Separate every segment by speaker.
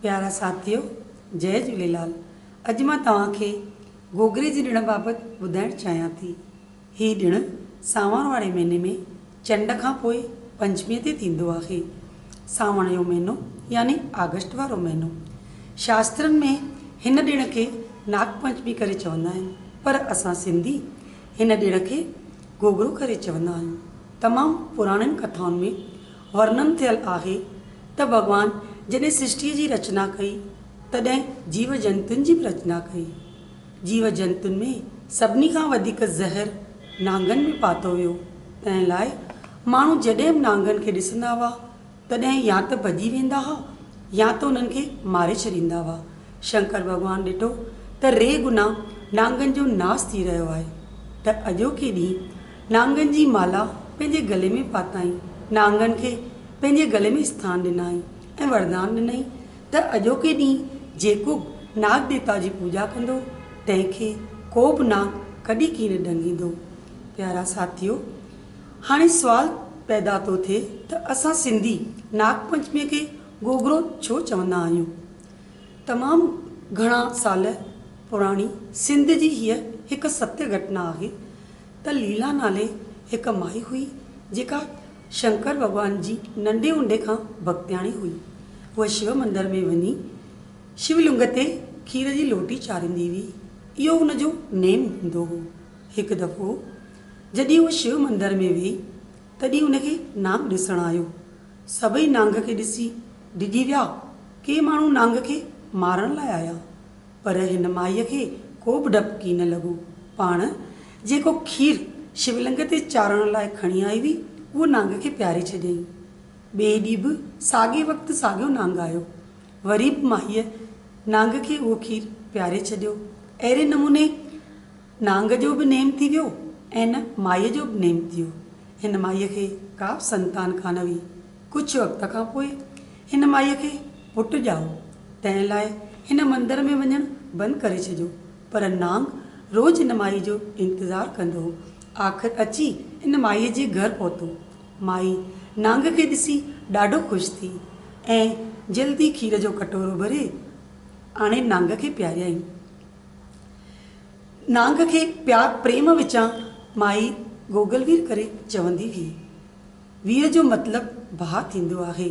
Speaker 1: प्यारा साथियों, जय झूलेलाल। अॼु मां तव्हांखे गोगरे जे ॾिण बाबति ॿुधाइणु चाहियां थी। हीउ ॾिणु सावण वारे महीने में चंड खां पोइ पंचमीअ ते थींदो आहे। सावण जो महीनो यानी अगस्त वारो महीनो। शास्त्रनि में हिन ॾिण खे नागपंचमी करे चवंदा आहिनि, पर असां सिंधी हिन ॾिण खे गोगरो करे चवंदा आहियूं। तमामु पुराणनि कथाउनि में वर्णन थियल आहे त भॻवानु जॾहिं सृष्टिअ जी रचना कई तॾहिं जीव जंतुनि जी बि रचना कई। जीव जंतुनि में सभिनी खां वधीक ज़हर नांगनि में पातो वियो। तंहिं लाइ माण्हू जॾहिं बि नांगनि खे ॾिसंदा हुआ तॾहिं या त भॼी वेंदा हुआ या त उन्हनि खे मारे छॾींदा हुआ। शंकर भॻवानु ॾिठो त रे गुना नांगनि जो नाश थी रहियो आहे, त अॼोके ॾींहुं नांगनि जी माला पंहिंजे गले में पाताई, नांगनि खे पंहिंजे गले में स्थान ॾिनाई ऐं वरदान ॾिनई त अॼोके ॾींहुं जेको नाग देवता जी पूॼा कंदो तंहिंखे को बि नाग कॾहिं कीन ॾंगींदो। प्यारा साथियो, हाणे सुवाल पैदा थो थिए त असां सिंधी नागपंचमीअ खे गोगरो छो चवंदा आहियूं। तमामु घणा साल पुराणी सिंध जी हीअ हिकु सत्य घटना आहे त लीला नाले हिकु माई हुई जेका शंकर भॻवान जी नंढे हूंदे खां भक्तियाणी हुई। उहा शिव मंदर में वञी शिवलिंग ते खीर जी लोटी चाढ़ींदी हुई। इहो हुनजो नेम हूंदो हो। हिकु दफ़ो जॾहिं उहा शिव मंदर में वेई तॾहिं हुनखे नांग ॾिसणु आयो। सभई नांग खे ॾिसी डिॼी विया। के माण्हू नांग खे मारण लाइ आया, पर हिन माईअ खे को बि डपु कीन लॻो। पाण जेको खीर शिवलिंग ते चाढ़ण लाइ खणी आई हुई उहो नांग खे प्यारे छॾियईं। ॿिए ॾींहुं बि साॻे वक़्तु साॻियो नांग आयो। वरी बि माईअ नांग खे उहो खीर प्यारे छॾियो। अहिड़े नमूने नांग जो बि नेम थी वियो ऐं न माईअ जो बि नेम थी वियो। हिन माईअ खे का बि संतान कान हुई। कुझु वक़्त खां पोइ हिन माईअ खे पुटु ॼाओ। तंहिं लाइ हिन मंदर में वञणु बंदि करे छॾियो, पर नांग रोज़ु हिन माई जो इंतज़ारु कंदो हो। आख़िर अची हिन माईअ जे घर पहुतो। माई नांग खे ॾिसी ॾाढो ख़ुशि थी ऐं जल्दी खीर जो कटोरो भरे आणे नांग खे पियारियईं। नांग खे प्यार प्रेम विचां माई गोगलवीर करे चवंदी हुई। वीर जो मतिलबु भाउ थींदो आहे।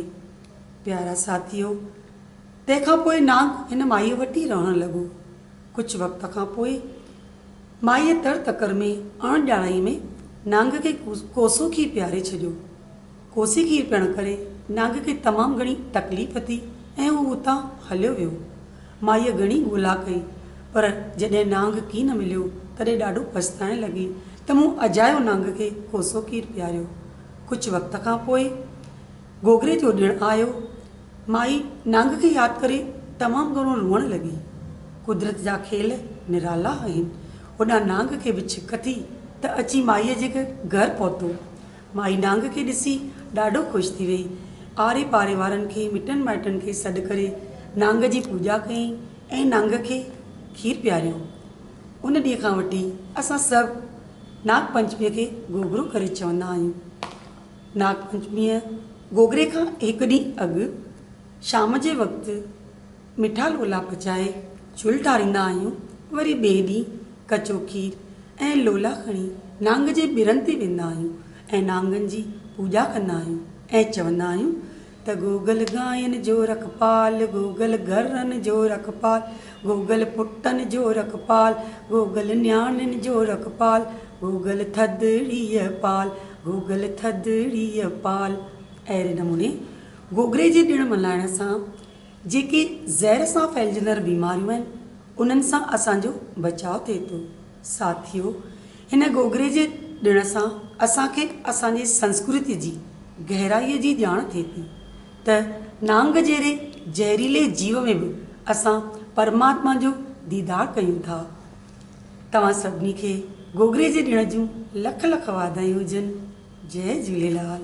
Speaker 1: प्यारा साथियो, तंहिंखां पोइ नांग हिन माईअ वटि ई रहणु लॻो। कुझु वक़्त खां पोइ माईअ तर तकर में अणॼाणाई में नांग खे कोसो खीर पियारे छॾियो। कोसी खीर पीअण करे नांग खे तमामु घणी तकलीफ़ थी ऐं हू उतां हलियो वियो। माईअ घणी ॻोल्हा कई, पर जॾहिं नांग कीन मिलियो तॾहिं ॾाढो पछताइण लॻी त मूं अजायो नांग खे कोसो खीर पियारियो। कुझु वक़्त खां पोइ गोगरे जो ॾिणु आयो। माई नांग खे यादि करे तमामु घणो रुअणु लॻी। कुदरत जा खेल निराला आहिनि। होॾां नांग खे बि छिक थी त अची माईअ जे घर पहुतो। माई नांग खे ॾिसी ॾाढो ख़ुशि थी वई। आरे पारे वारनि खे मिटनि माइटनि खे सॾु करे नांग जी पूॼा कयईं ऐं नांग खे खीर पियारियो। उन ॾींहं खां वठी असां सभु नागपंचमीअ खे गोगरो करे चवंदा आहियूं। नागपंचमीअ गोगरे खां हिकु ॾींहुं अॻु शाम जे वक़्तु मिठा लोला पचाए चुल्ह ठारींदा आहियूं। वरी ॿिए ॾींहुं कचो खीर ऐं लोला खणी नांग जे ॿिरनि ते वेंदा आहियूं ऐं नांगनि जी पूॼा कंदा आहियूं ऐं चवंदा आहियूं त गोगल गांयुनि जो रखपाल, गोगल घरनि जो रखपाल, गोगल पुटनि जो रखपाल, गोगल न्याणियुनि जो रखपाल, गोगल थदड़ीअ पाल, गोगल थदड़ीअ पाल। अहिड़े नमूने गोगरे जे ॾिणु मल्हाइण सां जेके ज़हर सां फैलिजंदड़ बीमारियूं आहिनि उन्हनि सां असांजो बचाव थिए थो। साथियो, हिन गोगरे जे ॾिण सां असांखे असांजी संस्कृति जी गहराईअ जी ॼाण थिए थी त नांग जहिड़े ज़हरीले जीव में बि असां परमात्मा जो दीदार कयूं था। तव्हां सभिनी खे गोगरे जे ॾिण जूं लख लख वाधायूं हुजनि। जय झूलेलाल।